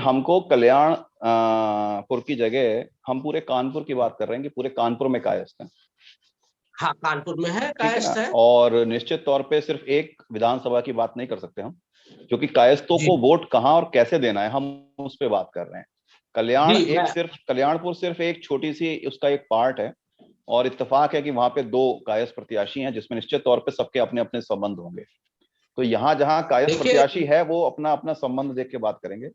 हमको कल्याण पुर की जगह हम पूरे कानपुर की बात कर रहे हैं कि पूरे कानपुर में कायस्थ है। हाँ, कानपुर में है, ठीक है कायस्थ ना। है। और निश्चित तौर पे सिर्फ एक विधानसभा की बात नहीं कर सकते हम, क्योंकि कायस्थों जी को वोट कहाँ और कैसे देना है हम उस पर बात कर रहे हैं। कल्याण जी एक सिर्फ कल्याणपुर सिर्फ एक छोटी सी उसका एक पार्ट है। और इत्तेफाक है कि वहां पे दो कायस्थ प्रत्याशी हैं, जिसमें निश्चित तौर पे सबके अपने अपने संबंध होंगे। तो यहाँ जहाँ कायस्थ देखिए। प्रत्याशी है वो अपना अपना संबंध देख के बात करेंगे।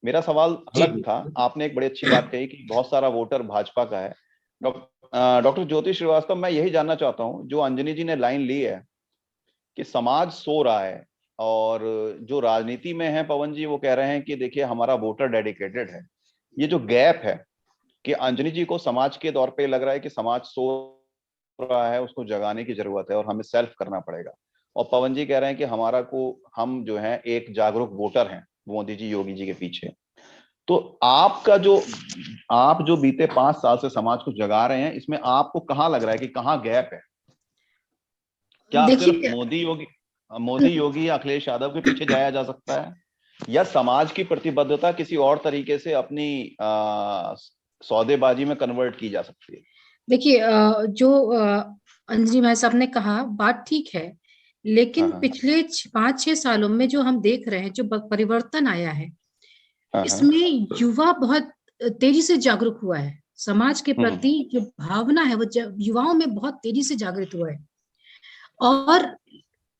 मेरा सवाल जी अलग था। आपने एक बड़ी अच्छी बात कही कि बहुत सारा वोटर भाजपा का है। डॉक्टर ज्योति श्रीवास्तव, मैं यही जानना चाहता हूं, जो अंजनी जी ने लाइन ली है कि समाज सो रहा है, और जो राजनीति में है पवन जी वो कह रहे हैं कि देखिए हमारा वोटर डेडिकेटेड है। ये जो गैप है कि अंजनी जी को समाज के तौर पे लग रहा है कि समाज सो रहा है, उसको जगाने की जरूरत है और हमें सेल्फ करना पड़ेगा, और पवन जी कह रहे हैं कि हमारा को हम जो है एक जागरूक वोटर हैं मोदी जी योगी जी के पीछे। तो आपका जो आप जो बीते 5 साल से समाज को जगा रहे हैं, इसमें आपको कहाँ लग रहा है कि कहाँ गैप है? क्या सिर्फ देखिए, मोदी योगी या अखिलेश यादव के पीछे जाया जा सकता है, या समाज की प्रतिबद्धता किसी और तरीके से अपनी सौदेबाजी में कन्वर्ट की जा सकती है? देखिए, जो अंजलि भाई साहब ने कहा बात ठीक है, हाँ लेकिन हाँ पिछले 5-6 सालों में जो हम देख रहे हैं, जो परिवर्तन आया है, हाँ हाँ। इसमें युवा बहुत तेजी से जागरूक हुआ है। समाज के हम्म प्रति जो भावना है वो युवाओं में बहुत तेजी से जागृत हुआ है। और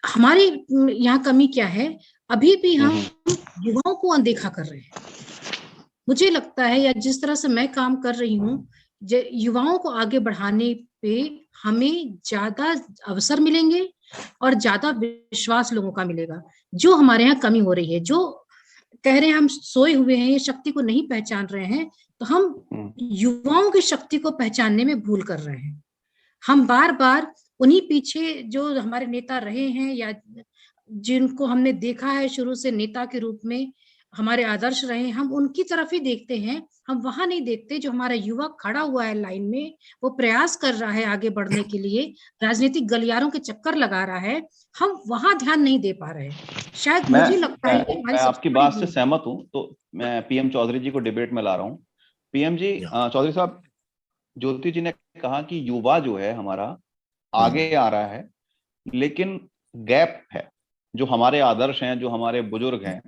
हमारी यहाँ कमी क्या है, अभी भी हम हम्म युवाओं को अनदेखा कर रहे हैं। मुझे लगता है, या जिस तरह से मैं काम कर रही हूँ, युवाओं को आगे बढ़ाने पे हमें ज्यादा अवसर मिलेंगे और ज्यादा विश्वास लोगों का मिलेगा। जो हमारे यहाँ कमी हो रही है, जो कह रहे हैं हम सोए हुए हैं, ये शक्ति को नहीं पहचान रहे हैं, तो हम हम्म युवाओं की शक्ति को पहचानने में भूल कर रहे हैं। हम बार बार उन्हीं पीछे जो हमारे नेता रहे हैं, या जिनको हमने देखा है शुरू से नेता के रूप में हमारे आदर्श रहे हैं, हम उनकी तरफ ही देखते हैं। हम वहां नहीं देखते जो हमारा युवा खड़ा हुआ है लाइन में, वो प्रयास कर रहा है आगे बढ़ने के लिए, राजनीतिक गलियारों के चक्कर लगा रहा है, हम वहां ध्यान नहीं दे पा रहे हैं। शायद मैं मुझे लगता है कि हमारी मैं आपकी सबसे बड़ी बात से भूल है। सहमत हूं, तो मैं पीएम चौधरी जी को डिबेट में ला रहा हूं। पीएम जी, चौधरी साहब, ज्योति जी ने कहा कि युवा जो है हमारा आगे आ रहा है, लेकिन गैप है। जो हमारे आदर्श हैं, जो हमारे बुजुर्ग हैं,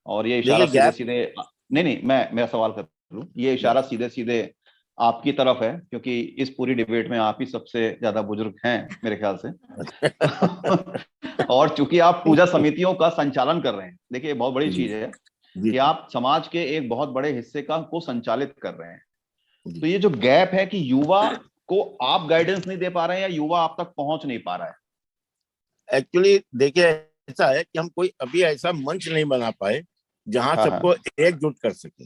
और ये इशारा देखिए सीधे गैप। सीधे, नहीं नहीं, मैं मेरा सवाल कर लूं, ये इशारा सीधे सीधे आपकी तरफ है, क्योंकि इस पूरी डिबेट में आप ही सबसे ज्यादा बुजुर्ग हैं मेरे ख्याल से। और चूंकि आप पूजा समितियों का संचालन कर रहे हैं, देखिए बहुत बड़ी जी चीज है जी कि आप समाज के एक बहुत बड़े हिस्से का को संचालित कर रहे हैं। तो जी। ये जो गैप है कि युवा को आप गाइडेंस नहीं दे पा रहे हैं, या युवा आप तक पहुंच नहीं पा रहा है? एक्चुअली देखिए, ऐसा है कि हम कोई अभी ऐसा मंच नहीं बना पाए जहां हाँ हाँ। सबको एकजुट कर सकें।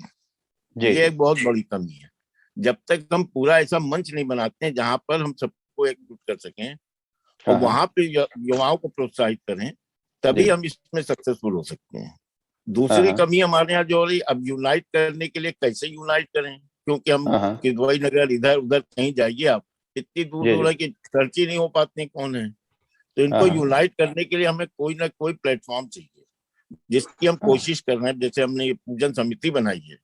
जी ये जी। एक बहुत बड़ी कमी है। जब तक हम पूरा ऐसा मंच नहीं बनाते हैं जहां पर हम सबको एकजुट कर सकें और हाँ हाँ। वहां पे युवाओं को प्रोत्साहित करें, जी। तभी हम इसमें सक्सेसफुल हो सकते हैं। हाँ दूसरी हाँ कमी हमारे यहाँ जो हो रही, अब यूनाइट करने के लिए कैसे यूनाइट करें, क्योंकि हम हाँ हाँ। किदवई नगर इधर उधर कहीं जाइए आप, इतनी दूर जी दूर जी। है कि सर्च ही नहीं हो पाते कौन है। तो हाँ इनको हाँ यूनाइट करने के लिए हमें कोई ना कोई प्लेटफॉर्म चाहिए, जिसकी हम हाँ कोशिश कर रहे हैं। जैसे हमने ये पूजन समिति बनाई है,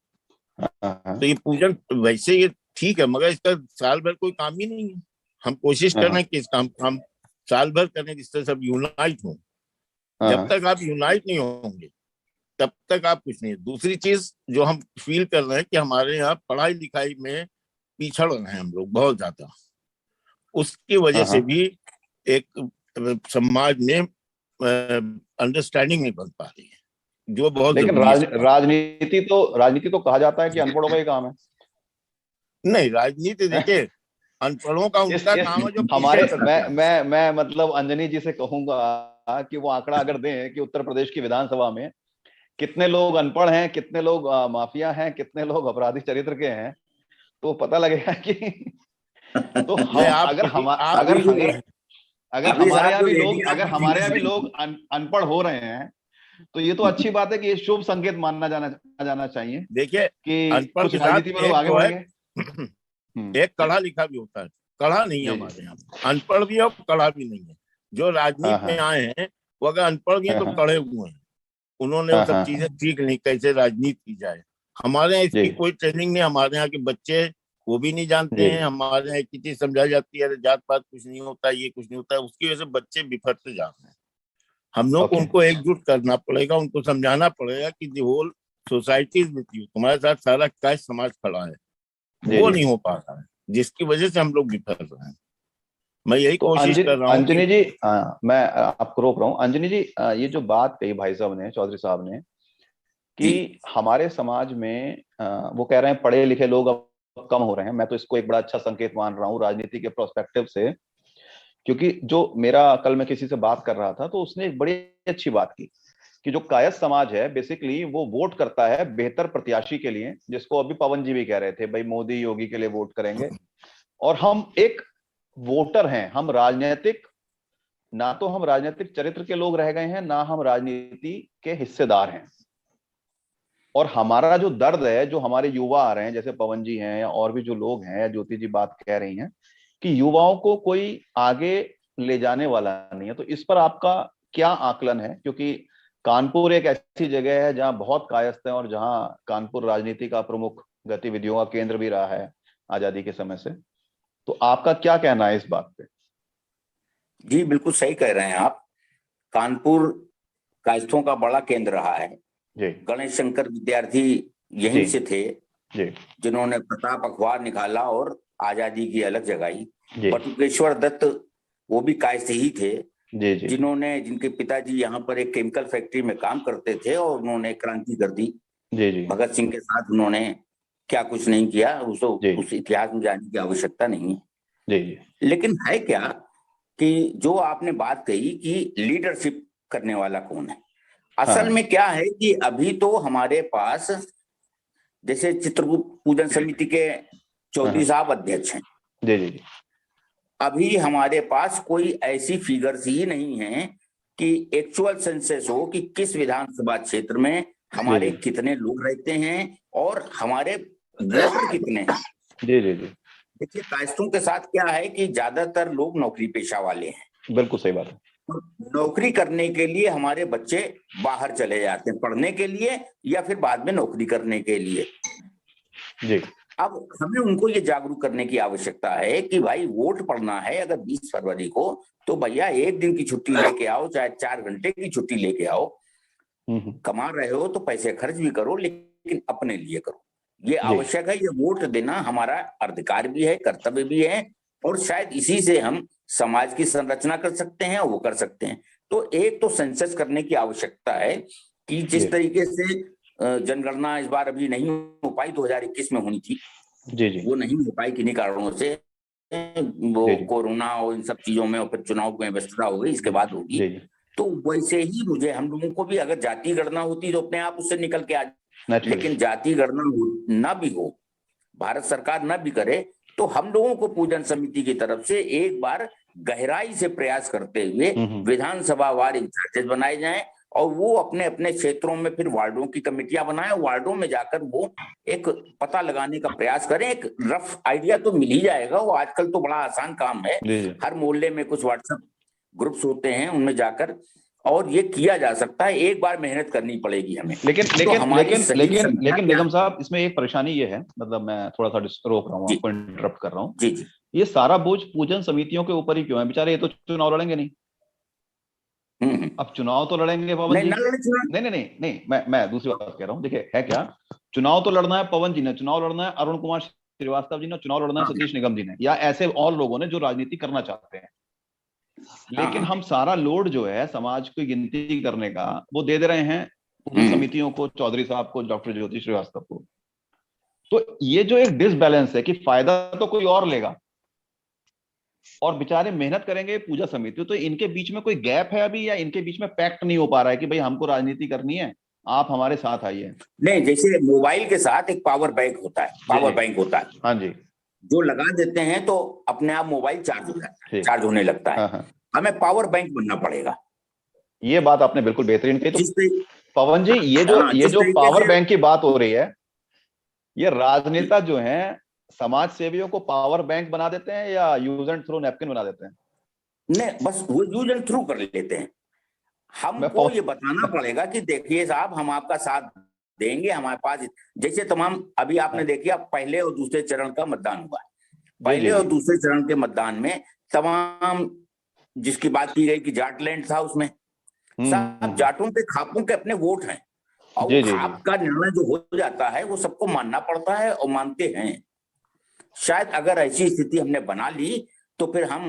हाँ हाँ तो ये पूजन वैसे ये ठीक है, मगर इसका साल भर कोई काम ही नहीं है। हम कोशिश कर हाँ रहे हैं कि इस काम हम साल भर करें जिससे सब यूनाइट हो। हाँ जब हाँ तक आप यूनाइट नहीं होंगे तब तक आप कुछ नहीं है। दूसरी चीज जो हम फील कर रहे हैं कि हमारे यहाँ पढ़ाई लिखाई में पिछड़ रहे हैं हम लोग बहुत ज्यादा। उसकी वजह हाँ से हाँ। भी एक समाज में अंडरस्टैंडिंग नहीं बन पा रही है, जो बहुत लेकिन जरूरी है। राजनीति तो कहा जाता है कि अनपढ़ों का ही काम है। नहीं, राजनीति देखिए, अनपढ़ों का उनका इस काम है जो पीछे हमारे करते हैं। मैं मतलब अंजनी जी से कहूंगा कि वो आंकड़ा अगर दें कि उत्तर प्रदेश की विधानसभा में कितने लोग अनपढ़ हैं, कितने लोग माफिया हैं, कितने लोग अपराधी चरित्र के हैं, तो पता लगेगा कि तो नहीं, हम आप अगर हम आप अगर भी अगर अगर अभी हमारे साहब यहाँ जो भी लोग एरिया अगर आप हमारे यहाँ भी देखिए। लोग अनपढ़ हो रहे हैं, तो ये तो अच्छी बात है कि ये शुभ संकेत माना जाना जाना चाहिए देखिए, कि अनपढ़ कुछ के साथ राजनीति में लोग एक आगे जो है, बढ़ेंगे। हम्म। एक पढ़ा लिखा भी होता है, पढ़ा नहीं है जी जी। हमारे यहाँ। अनपढ़ भी है और पढ़ा भी नहीं है। जो हाँ राजनीति में हाँ आए हैं वो अगर अनपढ़ भी हैं हाँ तो हाँ पढ़े हुए हैं। उन्होंने वो हाँ, सब हाँ, चीजें सीख ली कैसे राजनीति की जाए। हमारे यहाँ इसकी जी, कोई ट्रेनिंग नहीं, हमारे यहाँ के बच्चे वो भी नहीं जानते जी, हैं। जी, हमारे यहाँ एक ही चीज समझाई जाती है, अरे जात पात कुछ नहीं होता, ये कुछ नहीं होता है, उसकी वजह से बच्चे बिखरते जा रहे हैं। हम लोग को ओके, उनको एकजुट करना पड़ेगा, उनको समझाना पड़ेगा कि the whole society is with you, तुम्हारे साथ सारा कास्ट समाज खड़ा है। जी, वो जी। नहीं हो पा रहा है, जिसकी वजह से हम लोग बिखर रहे हैं। मैं यही तो कोशिश कर रहा हूँ कि अंजनी जी, मैं आपको रोक रहा हूँ। अंजनी जी, ये जो बात कही भाई साहब ने, चौधरी साहब ने, जी कि हमारे समाज में वो कह रहे हैं पढ़े लिखे लोग अब कम हो रहे हैं। मैं तो इसको एक बड़ा अच्छा संकेत मान रहा हूँ राजनीति के प्रोस्पेक्टिव से, क्योंकि जो मेरा कल मैं किसी से बात कर रहा था तो उसने एक बड़ी अच्छी बात की कि जो कायस्थ समाज है बेसिकली वो वोट करता है बेहतर प्रत्याशी के लिए, जिसको अभी पवन जी भी कह रहे थे भाई मोदी योगी के लिए वोट करेंगे। और हम एक वोटर हैं, हम राजनीतिक, ना तो हम राजनीतिक चरित्र के लोग रह गए हैं, ना हम राजनीति के हिस्सेदार हैं। और हमारा जो दर्द है, जो हमारे युवा आ रहे हैं, जैसे पवन जी हैं या और भी जो लोग हैं, ज्योति जी बात कह रही हैं कि युवाओं को कोई आगे ले जाने वाला नहीं है, तो इस पर आपका क्या आकलन है? क्योंकि कानपुर एक ऐसी जगह है जहां बहुत कायस्थ है और जहां कानपुर राजनीति का प्रमुख गतिविधियों का केंद्र भी रहा है आजादी के समय से। तो आपका क्या कहना है इस बात पे? जी, बिल्कुल सही कह रहे हैं आप। कानपुर कायस्थों का बड़ा केंद्र रहा है। जी, गणेश शंकर विद्यार्थी यहीं जी, से थे, जी, जिन्होंने प्रताप अखबार निकाला और आजादी की अलग जगाई। जी, बटुकेश्वर दत्त वो भी कायस्थ ही थे, जी, जी, जिनके पिताजी यहाँ पर एक केमिकल फैक्ट्री में काम करते थे और उन्होंने क्रांति कर दी। जी, जी, भगत सिंह के साथ उन्होंने क्या कुछ नहीं किया, जी, उस इतिहास में जाने की आवश्यकता नहीं है। जी, जी, लेकिन है क्या कि जो आपने बात कही कि लीडरशिप करने वाला कौन है, असल हाँ, में क्या है कि अभी तो हमारे पास जैसे चित्रगुप्त पूजन समिति के चौधरी हाँ, साहब अध्यक्ष हैं, जी, जी, जी, अभी हमारे पास कोई ऐसी फिगर्स ही नहीं है कि एक्चुअल सेंसस हो कि किस विधानसभा क्षेत्र में हमारे जी, कितने लोग रहते हैं और हमारे वोटर कितने हैं। जी, जी, जी, देखिए, कायस्थों के साथ क्या है कि ज्यादातर लोग नौकरी पेशा वाले हैं। बिल्कुल सही बात है। नौकरी करने के लिए हमारे बच्चे बाहर चले जाते हैं, पढ़ने के लिए या फिर बाद में नौकरी करने के लिए। जी, अब हमें उनको ये जागरूक करने की आवश्यकता है कि भाई वोट पड़ना है अगर 20 फरवरी को, तो भैया एक दिन की छुट्टी लेके आओ, चाहे 4 घंटे की छुट्टी लेके आओ। कमा रहे हो तो पैसे खर्च भी करो, लेकिन अपने लिए करो। ये जी, आवश्यक है। ये वोट देना हमारा अधिकार भी है, कर्तव्य भी है, और शायद इसी से हम समाज की संरचना कर सकते हैं और वो कर सकते हैं। तो एक तो सेंसस करने की आवश्यकता है कि जी, जिस तरीके से जनगणना इस बार अभी नहीं हो पाई, 2021 में होनी थी, जी, जी, वो नहीं हो पाई किन्हीं कारणों से, वो जी, जी, कोरोना और इन सब चीजों में, और फिर चुनाव में व्यस्तता हो गई, इसके बाद होगी। जी, जी, तो वैसे ही मुझे, हम लोगों को भी अगर जाति गणना होती तो अपने आप उससे निकल के आ, नेचुरली, लेकिन जाति गणना ना भी हो, भारत सरकार ना भी करे, तो हम लोगों को पूजन समिति की तरफ से एक बार गहराई से प्रयास करते हुए विधानसभा वार इंचार्जेस बनाए जाएं और वो अपने अपने क्षेत्रों में फिर वार्डों की कमेटियां बनाएं, वार्डों में जाकर वो एक पता लगाने का प्रयास करें। एक रफ आइडिया तो मिल ही जाएगा, वो आजकल तो बड़ा आसान काम है। जी, जी, हर मोहल्ले में कुछ व्हाट्सएप ग्रुप्स होते हैं, उनमें जाकर और ये किया जा सकता है। एक बार मेहनत करनी पड़ेगी हमें। लेकिन तो लेकिन हमारी लेकिन सही लेकिन संख्या लेकिन क्या बेगम है? साहब, इसमें एक परेशानी ये है, मतलब मैं थोड़ा सा रोक रहा हूँ, जी आपको इंटरप्ट कर रहा हूँ। जी जी ये सारा बोझ पूजन समितियों के ऊपर ही क्यों है? बेचारे ये तो चुनाव लड़ेंगे नहीं। हम्म। अब चुनाव तो लड़ेंगे पवन नहीं जी। न लड़े चुनाव। नहीं, नहीं, नहीं, नहीं, मैं दूसरी बात कह रहा हूँ। देखिए है क्या, चुनाव तो लड़ना है पवन जी ने, चुनाव लड़ना है अरुण कुमार श्रीवास्तव जी ने, चुनाव लड़ना है हाँ, सतीश निगम जी ने, या ऐसे और लोगों ने जो राजनीति करना चाहते हैं। हाँ, लेकिन हाँ। हम सारा लोड जो है समाज की गिनती करने का वो दे रहे हैं पूजन समितियों को, चौधरी साहब को, डॉक्टर ज्योति श्रीवास्तव को। तो ये जो एक डिसबैलेंस है कि फायदा तो कोई और लेगा और बेचारे मेहनत करेंगे पूजा समिति, तो इनके बीच में कोई गैप है अभी, या इनके बीच में पैक्ट नहीं हो पा रहा है कि भाई हमको राजनीति करनी है, आप हमारे साथ आइए? नहीं, जैसे मोबाइल के साथ एक पावर बैंक होता है, पावर बैंक होता है, हाँ जी, जो लगा देते हैं तो अपने आप मोबाइल चार्ज हो जाता है, चार्ज होने लगता है। हाँ, हाँ, हमें पावर बैंक बनना पड़ेगा। ये बात आपने बिल्कुल बेहतरीन कही। तो जिस पवन जी, ये जिस जो तरीके पावर से बैंक की बात हो रही है, ये राजनेता जो हैं समाज सेवियों को पावर बैंक बना देते हैं या यूज एंड थ्रो नैपकिन बना देते हैं? नहीं, बस वो यूज एंड थ्रू कर लेते हैं। हमको ये बताना पड़ेगा कि देखिए साहब, हम आपका साथ देंगे, हमारे पास जैसे तमाम अभी आपने देखिए पहले और दूसरे चरण का मतदान हुआ है। पहले और दूसरे चरण के मतदान में तमाम जिसकी बात की गई कि जाटलैंड था, उसमें सब जाटों के खापों के अपने वोट हैं, और वो खाप का निर्णय जो हो जाता है वो सबको मानना पड़ता है और मानते हैं। शायद अगर ऐसी स्थिति हमने बना ली तो फिर हम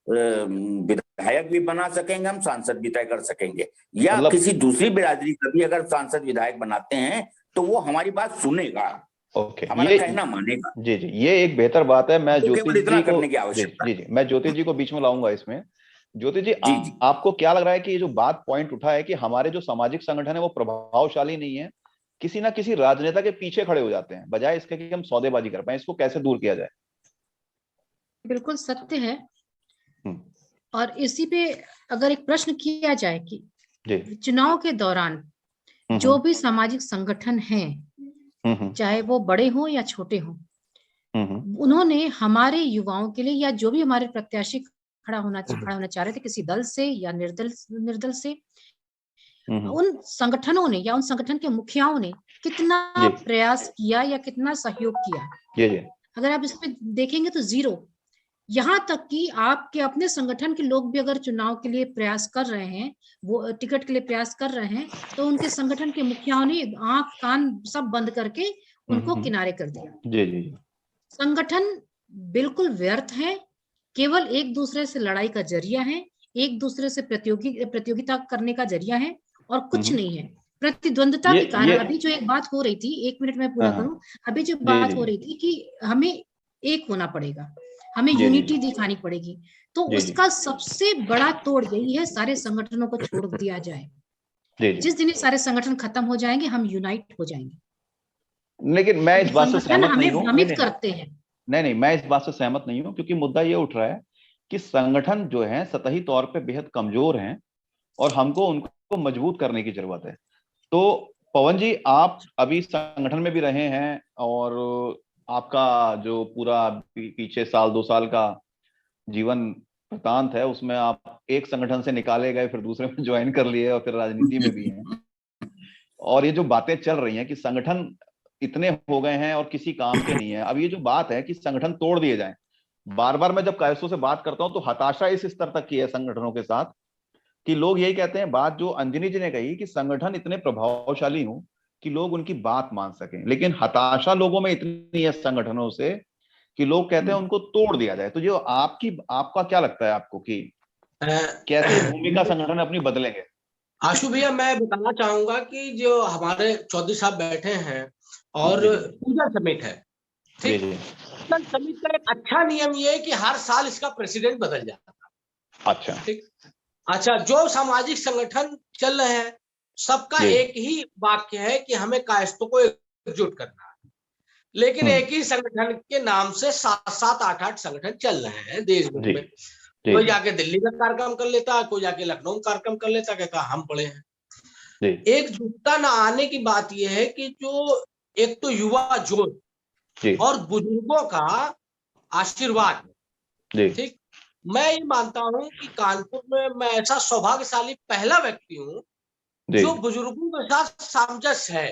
विधायक भी बना सकेंगे, हम सांसद भी तय कर सकेंगे, या किसी दूसरी बिरादरी का भी अगर सांसद विधायक बनाते हैं तो वो हमारी बात सुनेगा, हमारा कहना मानेगा। जी, ये एक बेहतर बात है। मैं ज्योति जी को करने की आवश्यकता है। मैं ज्योति जी को बीच में लाऊंगा इसमें। ज्योति जी, आपको क्या लग रहा है कि ये जो बात पॉइंट उठा है कि हमारे जो सामाजिक संगठन है वो प्रभावशाली नहीं है, किसी ना किसी राजनेता के पीछे खड़े हो जाते हैं बजाय इसके कि हम सौदेबाजी कर पाए, इसको कैसे दूर किया जाए? बिल्कुल सत्य है। और इसी पे अगर एक प्रश्न किया जाए कि चुनाव के दौरान जो भी सामाजिक संगठन हैं, चाहे वो बड़े हों या छोटे हों, उन्होंने हमारे युवाओं के लिए या जो भी हमारे प्रत्याशी खड़ा होना चाह रहे थे किसी दल से या निर्दल से, उन संगठनों ने या उन संगठन के मुखियाओं ने कितना प्रयास किया या कितना सहयोग किया, अगर आप इसमें देखेंगे तो जीरो। यहाँ तक कि आपके अपने संगठन के लोग भी अगर चुनाव के लिए प्रयास कर रहे हैं, वो टिकट के लिए प्रयास कर रहे हैं, तो उनके संगठन के मुखियाओं ने आंख कान सब बंद करके उनको किनारे कर दिया। संगठन बिल्कुल व्यर्थ है, केवल एक दूसरे से लड़ाई का जरिया है, एक दूसरे से प्रतियोगिता करने का जरिया है और कुछ नहीं है। प्रतिद्वंदता के कारण अभी जो एक बात हो रही थी, 1 मिनट में पूरा करूं, अभी जो बात हो रही थी कि हमें एक होना पड़ेगा, हमें यूनिटी दिखानी पड़ेगी, तो उसका सबसे बड़ा तोड़ यही है, सारे संगठनों को छोड़ दिया जाए। जिस दिन सारे संगठन खत्म हो जाएंगे हम यूनाइट हो जाएंगे। लेकिन मैं इस बात से सहमत नहीं हूं। भ्रमित करते हैं। नहीं, मैं इस बात से सहमत नहीं हूं, क्योंकि मुद्दा ये उठ रहा है कि संगठन जो है सतही तौर पे बेहद कमजोर हैं और हमको उनको मजबूत करने की जरूरत है। तो पवन जी, आप अभी संगठन में भी रहे हैं और आपका जो पूरा पीछे 1-2 साल का जीवन वृतांत है उसमें आप एक संगठन से निकाले गए, फिर दूसरे में ज्वाइन कर लिए और फिर राजनीति में भी हैं। और ये जो बातें चल रही हैं कि संगठन इतने हो गए हैं और किसी काम के नहीं है, अब ये जो बात है कि संगठन तोड़ दिए जाएं, बार बार मैं जब कायस्थों से बात करता हूं तो हताशा इस स्तर तक की है संगठनों के साथ कि लोग यही कहते हैं, बात जो अंजनी जी ने कही कि संगठन इतने प्रभावशाली हो कि लोग उनकी बात मान सकें, लेकिन हताशा लोगों में इतनी है संगठनों से कि लोग कहते हैं उनको तोड़ दिया जाए। तो जो आपका क्या लगता है आपको कि कैसे भूमिका संगठन अपनी बदलेंगे? आशु भैया, मैं बताना चाहूंगा कि जो हमारे चौधरी साहब बैठे हैं और पूजन समिति है, ठीक, पूजन समिति का एक अच्छा नियम ये है कि हर साल इसका प्रेसिडेंट बदल जाता है। अच्छा, ठीक। अच्छा, जो सामाजिक संगठन चल रहे हैं सबका एक ही वाक्य है कि हमें कायस्थों को एकजुट करना है, लेकिन एक ही संगठन के नाम से 7-7, 8-8 संगठन चल रहे हैं देश भर में। कोई जाके दिल्ली का कार्यक्रम कर लेता है, कोई जाके लखनऊ में कार्यक्रम कर लेता है, कहता हम बड़े हैं। एकजुटता न आने की बात यह है कि जो एक तो युवा जोश और बुजुर्गों का आशीर्वाद, ठीक, मैं ये मानता हूं कि कानपुर में मैं ऐसा सौभाग्यशाली पहला व्यक्ति हूं जो बुजुर्गों के साथ सामंजस्य है।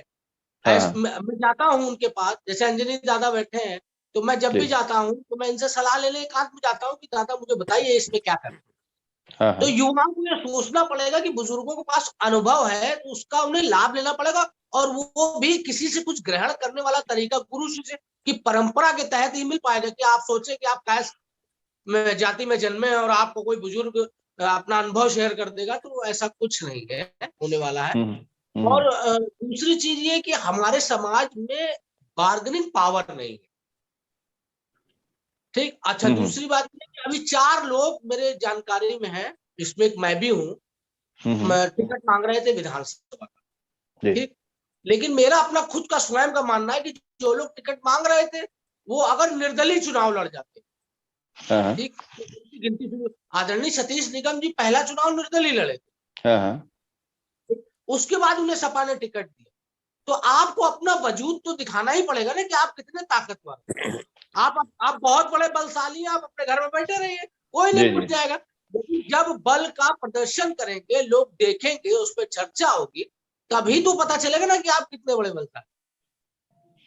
मैं जाता हूं उनके पास, जैसे अंजनी दादा बैठे हैं, तो मैं जब भी जाता हूं तो मैं इनसे सलाह लेने एकांत में जाता हूं कि दादा मुझे बताइए इसमें क्या करना। तो युवाओं को यह सोचना पड़ेगा कि बुजुर्गों के पास अनुभव है तो उसका उन्हें लाभ लेना पड़ेगा, और वो भी किसी से कुछ ग्रहण करने वाला तरीका गुरु शिष्य की परंपरा के तहत ही मिल पाएगा। कि आप सोचे कि आप कैसे जाति में जन्मे और आपको कोई बुजुर्ग अपना अनुभव शेयर कर देगा, तो ऐसा कुछ नहीं है होने वाला है। और दूसरी चीज ये कि हमारे समाज में बार्गेनिंग पावर नहीं है, ठीक। अच्छा, दूसरी बात ये कि अभी 4 लोग मेरे जानकारी में हैं, इसमें मैं भी हूँ, टिकट मांग रहे थे विधानसभा का, ठीक। लेकिन मेरा अपना खुद का स्वयं का मानना है कि जो लोग टिकट मांग रहे थे वो अगर निर्दलीय चुनाव लड़ जाते, ठीक, गिनती आदरणीय सतीश निगम जी पहला चुनाव निर्दलीय लड़े थे, उसके बाद उन्हें सपा ने टिकट दिया। तो आपको अपना वजूद तो दिखाना ही पड़ेगा ना कि आप कितने ताकतवर। आप बहुत बड़े बलशाली हैं, आप अपने घर में बैठे रहिए, कोई नहीं पूछ जाएगा। लेकिन जब बल का प्रदर्शन करेंगे, लोग देखेंगे, उस पर चर्चा होगी, तभी तो पता चलेगा ना कि आप कितने बड़े बल का।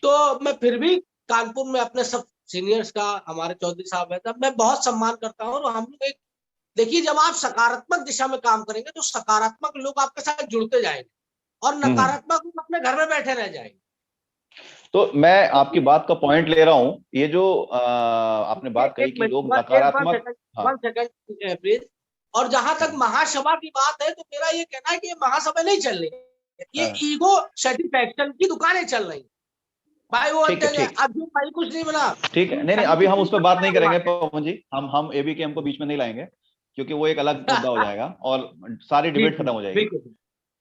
तो मैं फिर भी कानपुर में अपने सब सीनियर्स का, हमारे चौधरी साहब है, तब मैं बहुत सम्मान करता हूँ। और हम लोग एक, देखिए, जब आप सकारात्मक दिशा में काम करेंगे तो सकारात्मक लोग आपके साथ जुड़ते जाएंगे और नकारात्मक लोग अपने घर में बैठे रह जाएंगे। तो मैं आपकी बात का पॉइंट ले रहा हूँ, ये जो आपने बात कही कि लोग नकारात्मक, वन सेकंड प्लीज। और जहां तक महासभा की बात है, तो मेरा ये कहना है कि ये महासभा नहीं चल रही है, ये ईगो सेटिस्फैक्शन की दुकानें चल रही है। भाई वो अभी भाई कुछ नहीं बना, ठीक है, नहीं अभी हम उस पर बात नहीं करेंगे पवन जी, हम एबीकेएम को बीच में नहीं लाएंगे, क्योंकि वो एक अलग मुद्दा हो जाएगा और सारी डिबेट खत्म हो जाएगी।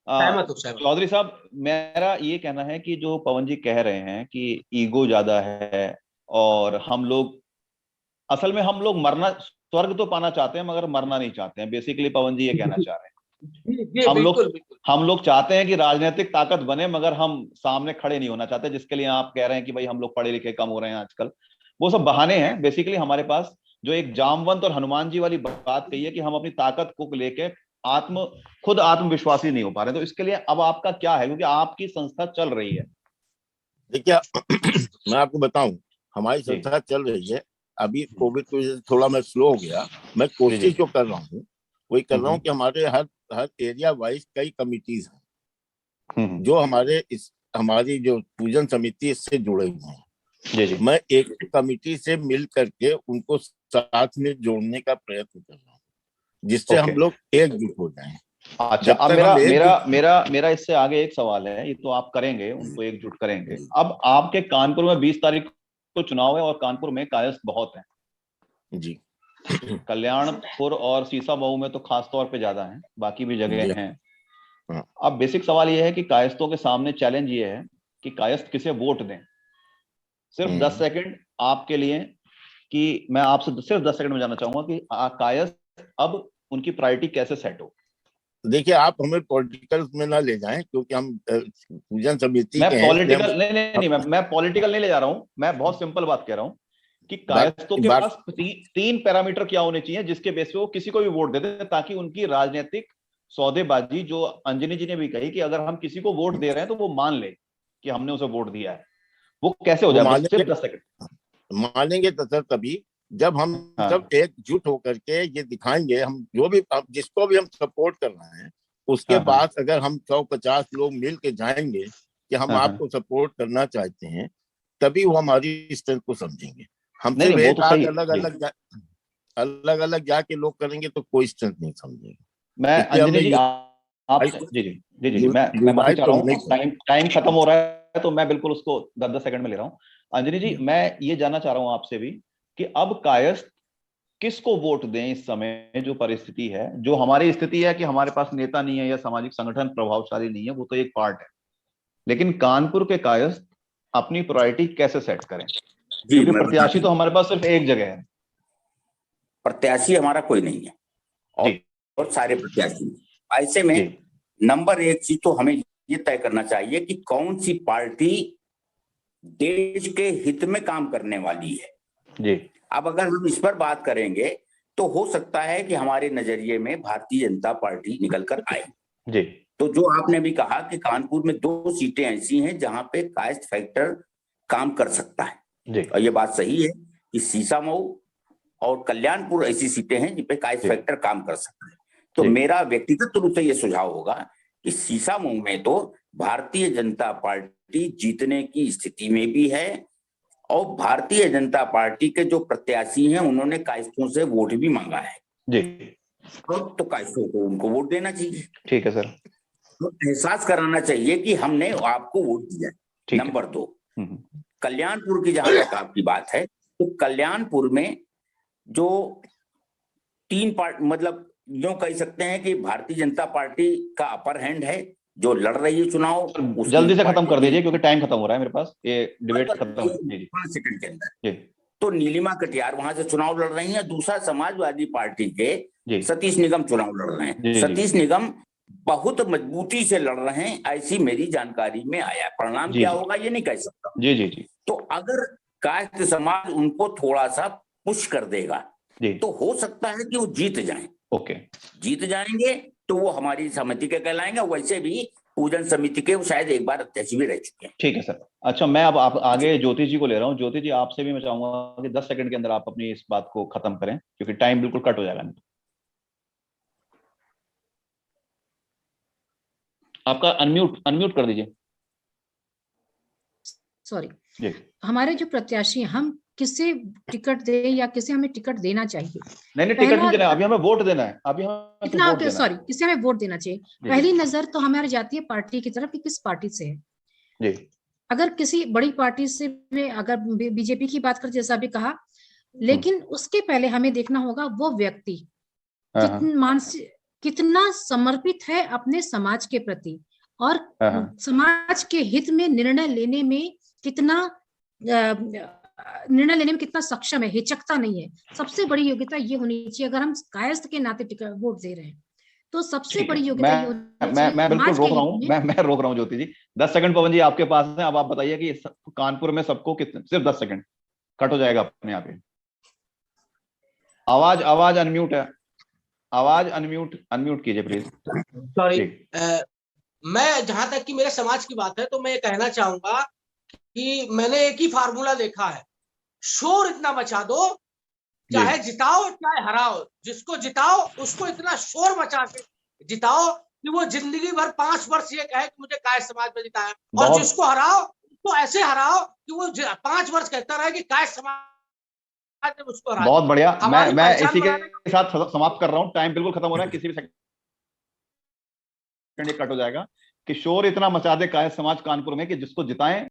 चौधरी साहब, मेरा ये कहना है कि जो पवन जी कह रहे हैं कि ईगो ज्यादा है और हम लोग, असल में हम लोग मरना, स्वर्ग तो पाना चाहते हैं मगर मरना नहीं चाहते हैं, बेसिकली पवन जी ये कहना चाह रहे हैं। हम लोग चाहते हैं कि राजनीतिक ताकत बने, मगर हम सामने खड़े नहीं होना चाहते, जिसके लिए आप कह रहे हैं कि भाई हम लोग पढ़े लिखे कम हो रहे हैं आजकल, वो सब बहाने हैं। बेसिकली हमारे पास जो एक जामवंत और हनुमान जी वाली बात कही है कि हम अपनी ताकत को लेके खुद आत्मविश्वासी नहीं हो पा रहे, तो इसके लिए अब आपका क्या है, क्योंकि आपकी संस्था चल रही है। देखिए मैं आपको बताऊं, हमारी संस्था चल रही है। अभी कोविड की वजह से थोड़ा मैं स्लो हो गया। मैं कोशिश जो कर रहा हूँ वही कर रहा हूँ कि हमारे हर एरिया वाइज कई कमिटीज हैं जो हमारी जो पूजन समिति इससे जुड़े हुए हैं। मैं एक कमिटी से मिल करके उनको साथ में जोड़ने का प्रयत्न कर रहा हूँ, जिससे हम लोग एकजुट हो जाएं। अच्छा, अब मेरा इससे आगे एक सवाल है, ये तो आप करेंगे, उनको एकजुट करेंगे। अब आपके कानपुर में 20 तारीख को चुनाव है और कानपुर में कायस्थ बहुत हैं जी। कल्याणपुर और सीसामऊ में तो खास तौर पे ज्यादा हैं, बाकी भी जगह हैं। अब बेसिक सवाल ये है कि कायस्थों के सामने चैलेंज ये है कि कायस्थ किसे वोट दें। सिर्फ 10 सेकंड आपके लिए, कि मैं आपसे सिर्फ 10 सेकंड में जानना चाहूंगा कि कायस्थ अब उनकी प्रायोरिटी कैसे सेट हो। देखिए, आप हमें पॉलिटिकल में ना ले जाएं, क्योंकि हम पूजन समिति मैं पॉलिटिकल नहीं, मैं पॉलिटिकल नहीं ले जा रहा हूं। मैं बहुत सिंपल बात कह रहा हूं कि कायस्थों के पास तीन पैरामीटर क्या होने चाहिए जिसके बेस पे वो किसी को भी वोट दे दें, ताकि उनकी राजनीतिक सौदेबाजी, जो अंजनी जी ने भी कही कि अगर हम किसी को वोट दे रहे हैं तो वो मान ले कि हमने उसे वोट दिया है, वो कैसे हो जाए। सिर्फ 10 सेकंड मानेंगे तो सर तभी जब हम सब एकजुट होकर के ये दिखाएंगे, हम जो भी जिसको भी हम सपोर्ट कर रहे हैं, उसके बाद अगर हम 150 लोग मिल के जाएंगे कि हम आपको सपोर्ट करना चाहते हैं, तभी वो हमारी स्ट्रेंथ को समझेंगे। हम सिर्फ एक आध अलग अलग जाके लोग करेंगे तो कोई स्ट्रेंथ नहीं समझेंगे। मैं अंजनी जी आपसे जी मैं माफी चाह रहा हूँ, टाइम खत्म हो रहा है, तो मैं बिल्कुल उसको 10 सेकंड में ले रहा हूँ। अंजनी जी, मैं ये जानना चाह रहा हूँ आपसे भी कि अब कायस्थ किसको वोट दें इस समय जो परिस्थिति है, जो हमारी स्थिति है कि हमारे पास नेता नहीं है या सामाजिक संगठन प्रभावशाली नहीं है, वो तो एक पार्ट है, लेकिन कानपुर के कायस्थ अपनी प्रायोरिटी कैसे सेट करें, क्योंकि प्रत्याशी तो हमारे पास सिर्फ एक जगह है। प्रत्याशी हमारा कोई नहीं है और सारे प्रत्याशी। ऐसे में नंबर एक चीज तो हमें ये तय करना चाहिए कि कौन सी पार्टी देश के हित में काम करने वाली है जी। अब अगर हम इस पर बात करेंगे तो हो सकता है कि हमारे नजरिए में भारतीय जनता पार्टी निकल कर आए जी। तो जो आपने भी कहा कि कानपुर में 2 सीटें ऐसी हैं जहां पे कायस्थ फैक्टर काम कर सकता है जी। और ये बात सही है कि सीसामऊ और कल्याणपुर ऐसी सीटें हैं जिन पे कायस्थ फैक्टर काम कर सकता है। तो मेरा व्यक्तिगत रूप से ये सुझाव होगा कि सीसामऊ में तो भारतीय जनता पार्टी जीतने की स्थिति में भी है और भारतीय जनता पार्टी के जो प्रत्याशी हैं उन्होंने कायस्थों से वोट भी मांगा है जी। तो कायस्थों को उनको वोट देना चाहिए। ठीक है सर। तो एहसास कराना चाहिए कि हमने आपको वोट दिया। नंबर 2, कल्याणपुर की जहां तक आपकी बात है, तो कल्याणपुर में जो 3 पार्टी, मतलब यूं कह सकते हैं कि भारतीय जनता पार्टी का अपर हैंड है जो लड़ रही है चुनाव। जल्दी से खत्म कर दीजिए क्योंकि टाइम खत्म हो रहा है मेरे पास, ये डिबेट खत्म हो 5 सेकंड के अंदर। तो नीलिमा कटियार वहां से चुनाव लड़ रही है। दूसरा, समाजवादी पार्टी के सतीश निगम चुनाव लड़ रहे हैं। सतीश निगम बहुत मजबूती से लड़ रहे हैं, ऐसी मेरी जानकारी में आया। परिणाम क्या होगा ये नहीं कह सकता। जी जी जी। तो अगर कायस्थ समाज उनको थोड़ा सा पुश कर देगा तो हो सकता है कि वो जीत जाएं। ओके, जीत जाएंगे तो वो हमारी समिति के कहलाएंगे। वैसे भी पूजन समिति के वो शायद एक बार अध्यक्ष भी रह चुके हैं। ठीक है सर। अच्छा, मैं अब आप आगे ज्योति जी को ले रहा हूँ। ज्योति जी, आपसे भी मैं चाहूंगा कि 10 सेकंड के अंदर आप अपनी इस बात को खत्म करें, क्योंकि टाइम बिल्कुल कट हो जाएगा नहीं। आपका अनम्यूट कर दीजिए। सॉरी। जी। हमारे जो प्रत्याशी, हम किसे टिकट दे या किसे हमें टिकट देना चाहिए? नहीं, टिकट नहीं देना, अभी हमें वोट देना है। अभी हमें इतना वोट देना सॉरी, किसे हमें वोट देना चाहिए? पहली नजर तो हमारी जाती है पार्टी की तरफ कि किस पार्टी से है। जी। अगर किसी बड़ी पार्टी से, अगर बीजेपी की बात कर, जैसा भी कहा, लेकिन उसके पहले हमें देखना होगा वो व्यक्ति कितना समर्पित है अपने समाज के प्रति, और समाज के हित में निर्णय लेने में कितना सक्षम है, हिचकता नहीं है। सबसे बड़ी योग्यता ये होनी चाहिए। अगर हम कायस्थ के नाते वोट दे रहे हैं तो सबसे बड़ी योग्यता ये होनी चाहिए। मैं बिल्कुल रोक रहा हूँ, मैं रोक रहा हूँ ज्योति जी। 10 सेकंड पवन जी आपके पास है। अब आप बताइए कि कानपुर में सबको कितने, सिर्फ 10 सेकंड, कट हो जाएगा अपने आप ही। आवाज अनम्यूट है, आवाज अनम्यूट कीजिए प्लीज। सॉरी। मैं, जहां तक कि मेरे समाज की बात है, तो मैं ये कहना चाहूंगा कि मैंने एक ही फार्मूला देखा है, शोर इतना मचा दो, चाहे जिताओ चाहे हराओ, जिसको जिताओ उसको इतना शोर मचा के जिताओ कि वो जिंदगी भर 5 वर्ष ये कहे कि मुझे काय समाज में जिताया, और जिसको हराओ उसको ऐसे हराओ कि वो 5 वर्ष कहता रहे कि काय समाज ने उसको हराया। बहुत बढ़िया। मैं इसी के साथ समाप्त कर रहा हूँ। टाइम बिल्कुल खत्म हो रहा है, किसी भी सेकंड कट हो जाएगा। कि शोर इतना मचा दे काय समाज कानपुर में कि जिसको जिताएं